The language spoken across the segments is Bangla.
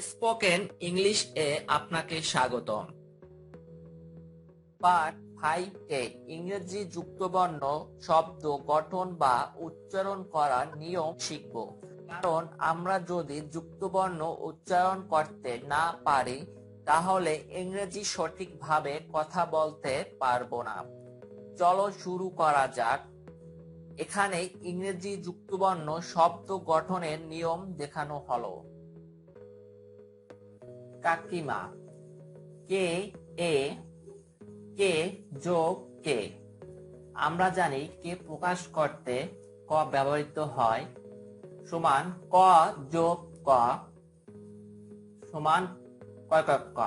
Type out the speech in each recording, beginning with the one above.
স্পোকেন ইংলিশ এ আপনাকে স্বাগতম। পার্ট 5 এ ইংরেজি যুক্তবর্ণ শব্দ গঠন বা উচ্চারণ করার নিয়ম শিখব। কারণ আমরা যদি যুক্তবর্ণ উচ্চারণ করতে না পারি তাহলে ইংরেজি সঠিকভাবে কথা বলতে পারবো না। চলো শুরু করা যাক। এখানে ইংরেজি যুক্তবর্ণ শব্দ গঠনের নিয়ম দেখানো হলো। কাকিমা, কে এ, কে যোগ কে। আমরা জানি কে প্রকাশ করতে ক ব্যবহৃত হয় সমান ক যোগ ক সমান কয় ক ক।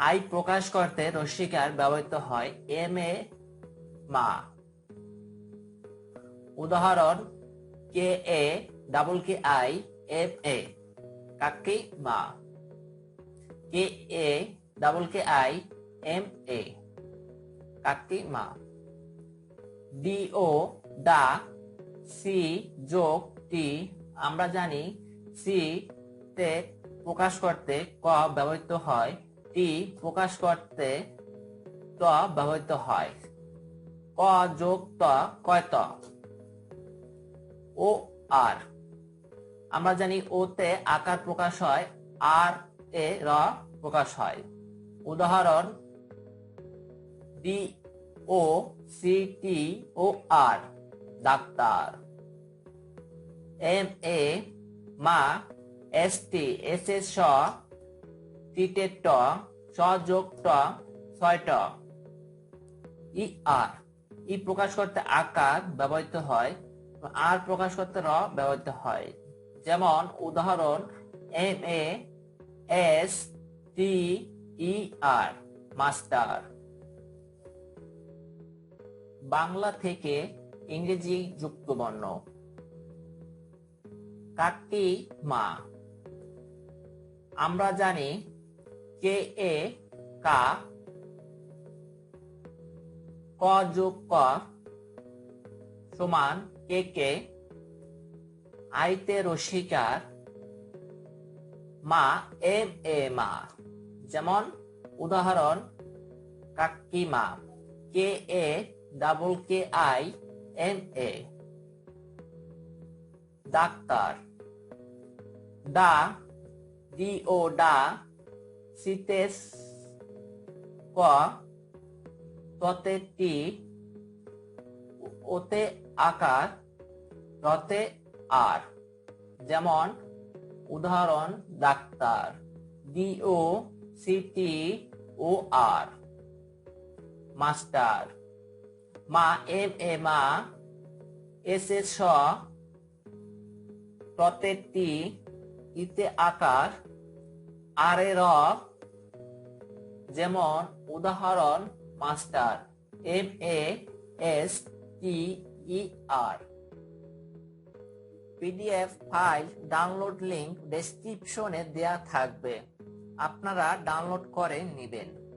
আই প্রকাশ করতে রস্যিকার ব্যবহৃত হয় এম এ মা। উদাহরণ K A double K I M A কাকিমা। K A double K I M A কাকিমা। ডি ও ডা, সি যোগ টি। আমরা জানি সি তে প্রকাশ করতে ক ব্যবহৃত হয়, টি প্রকাশ করতে ত ব্যবহৃত হয়। ক যোগ ত কয় ত। ও আর, আমরা জানি ও তে আকার প্রকাশ হয়, আর এ র প্রকাশ হয়। উদাহরণ D O C T O R doctor. M A মা, এস টি এস এ স টি টে ট স যোগ ট ছয় ট। ই আর, ই প্রকাশ করতে আকার ব্যবহৃত হয়, আর প্রকাশ করতে র ব্যবহৃত হয়। যেমন উদাহরণ M A S T E R master. Bangla থেকে ইংরেজি যুক্তবর্ণ। কাকিমা, আমরা জানি কে এ কা, ক যোগ ক সমান কে কে। আইতে রস্যিকার, মা এম এ মা। যেমন উদাহরণ কাকিমা, K A double K I M A doctor. ডা, ডি ও ডা, সিতে ক, ততে টি, ওতে আকার, রতে আর। যেমন উদাহরণ ডাক্তার। ডি ও সি টি ও আর মাস্টার। মা এম এ মা, এস এ স ততে টি, ইতে আকার, আর এ র। যেমন উদাহরণ master. M A S T E R. PDF file download link ডেসক্রিপশনে দেয়া থাকবে, আপনারা ডাউনলোড করে নেবেন।